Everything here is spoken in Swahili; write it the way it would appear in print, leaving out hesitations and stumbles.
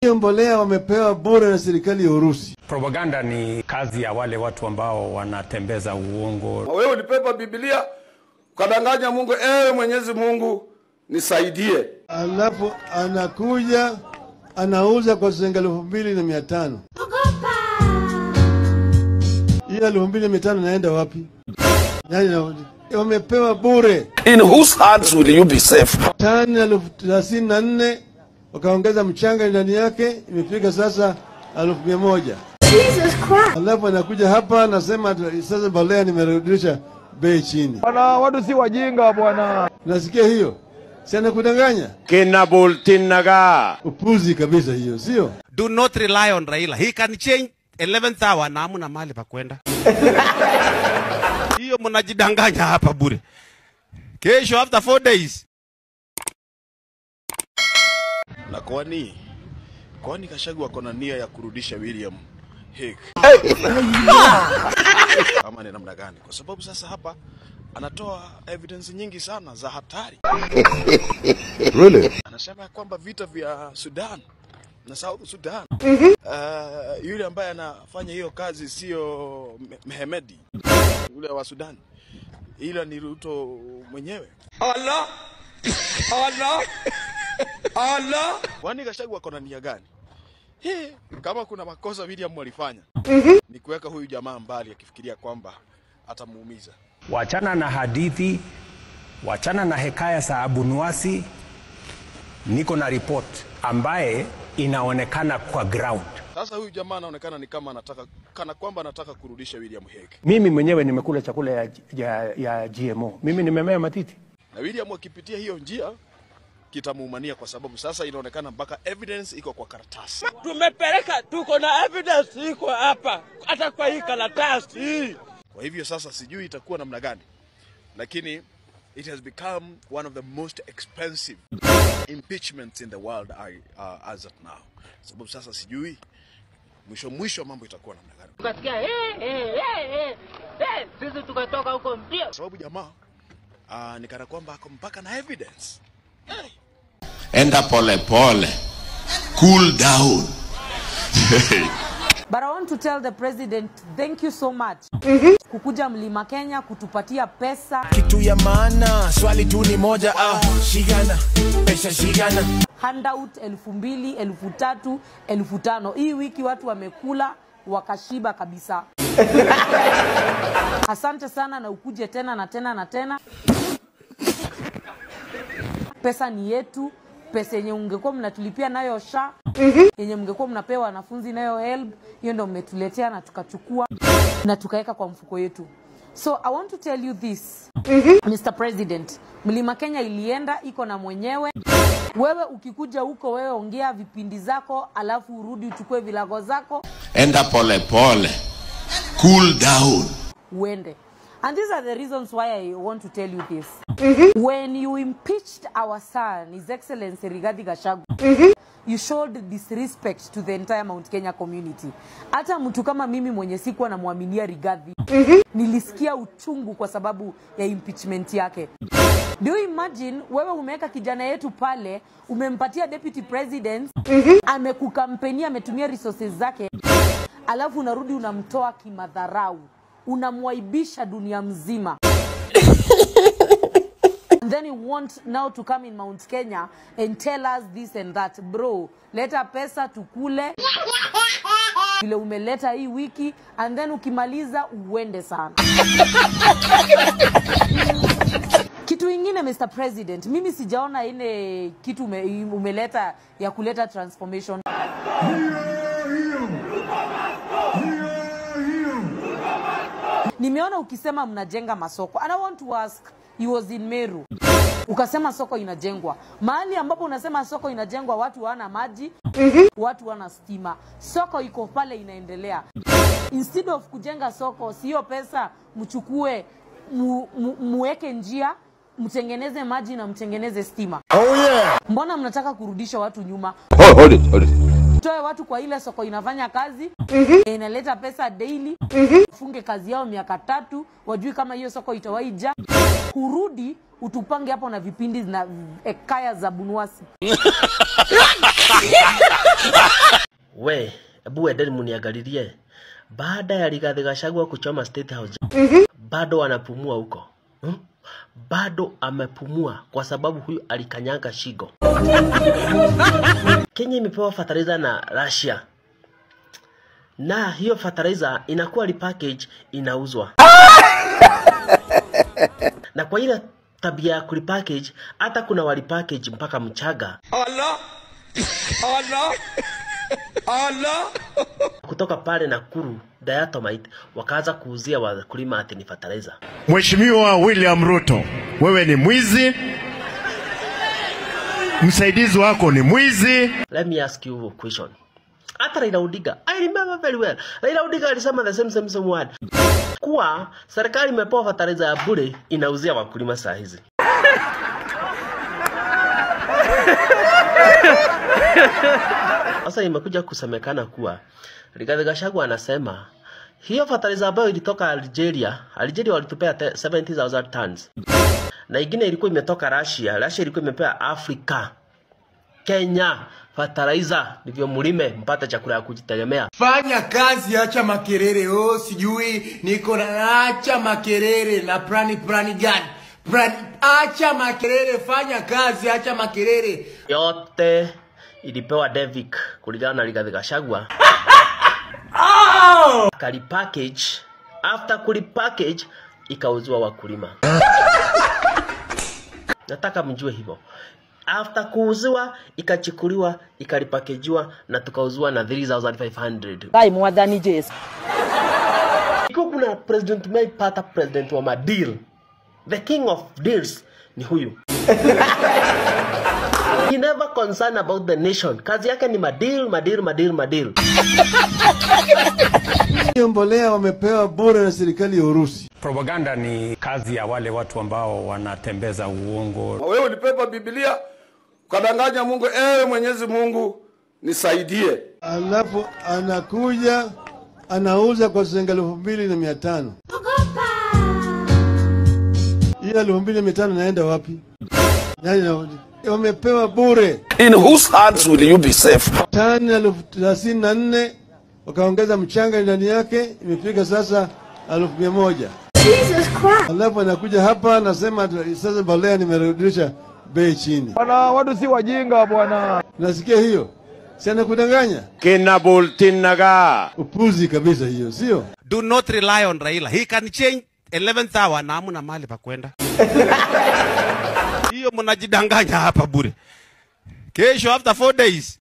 Hiyo mbolea wamepewa bure na serikali ya Urusi. Propaganda ni kazi ya wale watu ambao wanatembeza uongo. Wewe ulipepa Biblia ukadanganya Mungu, Mwenyezi Mungu nisaidie. Alafu anakuja anauza kwa shilingi 2,500. Hiyo 2,500 naenda wapi? Yaani wamepewa bure. In whose hands will you be safe? Tani 34,000 wakaongeza mchanga ndani yake, imefika sasa 1,100. Jesus Christ. Alafu anakuja hapa anasema sasa mbolea nimerudisha bei chini. Bwana, watu si wajinga bwana. Nasikia hiyo. Si anakudanganya? Kina bultinaga. Upuzi kabisa hiyo, sio? Do not rely on Raila. He can change 11th hour na hamna mahali pa kwenda. Hiyo mnajidanganya hapa bure. Kesho after 4 days. Na kwani Gachagua wako na nia ya kurudisha William Hague? Kama ni namna gani? Kwa sababu sasa hapa anatoa evidence nyingi sana za hatari. Really? Anasema kwamba vita vya Sudan na South Sudan, yule ambaye anafanya hiyo kazi sio Mehmedi yule wa Sudan, ila ni Ruto mwenyewe. Allah. Kwani Gachagua wako na nia gani? Kama kuna makosa William walifanya, ni kuweka huyu jamaa mbali akifikiria kwamba atamuumiza. Wachana na hadithi, wachana na hekaya za Abunuwasi. Niko na report ambaye inaonekana kwa ground. Sasa huyu jamaa anaonekana ni kama kana kwamba anataka kurudisha William Hague. Mimi mwenyewe nimekula chakula ya GMO. Mimi nimemea matiti. Na William akipitia hiyo njia kitamuumania, kwa sababu sasa inaonekana mpaka evidence iko kwa karatasi. Tumepeleka, tuko na evidence iko hapa hata kwa hii karatasi. Kwa hivyo sasa sijui itakuwa namna gani, lakini it has become one of the most expensive impeachments in the world as of now. Sababu sasa sijui mwisho mambo itakuwa namna gani. Tukasikia sisi tukatoka huko mbio. Sababu jamaa ni kana kwamba ako mpaka na evidence. Enda pole pole. Cool down. But I want to tell the president, thank you so much. Kukuja Mlima Kenya kutupatia pesa. Kitu ya maana, swali tu ni moja, shigana, pesa shigana. Handout 2,000, 3,000, 5,000. Hii wiki watu wamekula wakashiba kabisa. Asante sana na ukuje tena na tena na tena. Pesa ni yetu. Pesa yenye ungekuwa mnatulipia nayo SHA, yenye mngekuwa mnapewa wanafunzi nayo HELB, hiyo ndio mmetuletea na tukachukua na tukaweka kwa mfuko yetu. So I want to tell you this, Mr. President, Mlima Kenya ilienda iko na mwenyewe. Wewe ukikuja huko, wewe ongea vipindi zako, alafu urudi uchukue vilago zako. Enda pole pole. Cool down. Uende. And these are the reasons why I want to tell you this. When you impeached our son, His Excellency Rigathi Gachagua, you showed disrespect to the entire Mount Kenya community. Hata mtu kama mimi mwenye sikuwa namuaminia Rigathi, nilisikia uchungu kwa sababu ya impeachment yake. Do you imagine, wewe umeweka kijana yetu pale, umempatia deputy president, amekukampenia, ametumia resources zake, alafu unarudi unamtoa kimadharau. Unamwaibisha dunia mzima. And then you want now to come in Mount Kenya and tell us this and that. Bro, leta pesa tukule. Vile umeleta hii wiki, and then ukimaliza uende sana. Kitu ingine, Mr. President, mimi sijaona ine kitu umeleta ya kuleta transformation. Nimeona ukisema mnajenga masoko. And I want to ask, he was in Meru. Ukasema soko inajengwa. Mahali ambapo unasema soko inajengwa, watu wana maji, watu wana stima. Soko iko pale inaendelea. Instead of kujenga soko, sio pesa mchukue muweke njia, mtengeneze maji na mtengeneze stima. Oh yeah. Mbona mnataka kurudisha watu nyuma? Hold it. Toe watu kwa ile soko inafanya kazi, inaleta pesa daily, funge kazi yao miaka 3, wajui kama hiyo soko itawaija. Kurudi utupange hapo na vipindi na ekaya za Bunwasi. We, ebu edeni muniangalilie. Baada ya Rigathi Gachagua kuchoma State House, bado anapumua huko. Bado amepumua kwa sababu huyu alikanyanga shigo. Kenya imepewa fertilizer na Russia. Na hiyo fertilizer inakuwa repackage, inauzwa. Na kwa ile tabia ya kulipackage, hata kuna walipackage mpaka mchaga. Allah! Allah! Allah! Kutoka pale Nakuru, Diatomite wakaanza kuuzia wakulima ati ni fertilizer. Mheshimiwa William Ruto, wewe ni mwizi. Msaidizi wako ni mwizi. Let me ask you a question. Hata Raila Odinga, I remember very well. Raila Odinga alisema the same word. Kuwa serikali imepewa fertilizer ya bure, inauzia wakulima saa hizi. Sasa imekuja kusemekana kuwa Rigathi Gachagua anasema hiyo fertilizer ambayo ilitoka Algeria walitupea 70,000 tons. Na ingine ilikuwa imetoka Russia ilikuwa imepea Afrika. Kenya fertilizer ndivyo mulime mpate chakula ya kujitegemea. Fanya kazi, acha makerere. Sijui niko na acha makerere na prani gani? Acha makerere, fanya kazi, acha makerere. Yote ilipewa Devik kulingana na Rigathi Gachagua. Kali package, after kuli package ikauzwa wakulima. Nataka mjue hivyo. After kuuziwa ikachukuliwa, ikalipakejiwa na tukauzwa na 3,500. Kai mwadhani Jesu. Iko kuna president pata president wa madeal. The king of deals ni huyu. He never concerned about the nation. Kazi yake ni madeal. Hiyo mbolea wamepewa bure na serikali ya Urusi. Propaganda ni kazi ya wale watu ambao wanatembeza uongo. Wewe ulipepa Biblia ukadanganya Mungu, ewe Mwenyezi Mungu nisaidie. Alafu anakuja anauza kwa shilingi 2,500. Hiyo 2,500 naenda wapi? Nani wamepewa bure? In whose hands will you be safe? Tani 34,000 wakaongeza mchanga ndani yake, imefika sasa 1,100. Jesus Christ. Alafu anakuja hapa anasema sasa mbolea nimerudisha bei chini. Bwana, watu si wajinga bwana. Nasikia hiyo. Si anakudanganya? Kina bultinaga. Upuzi kabisa hiyo, sio? Do not rely on Raila. He can change 11th hour na hamna mahali pa kwenda. Hiyo mnajidanganya hapa bure. Kesho after 4 days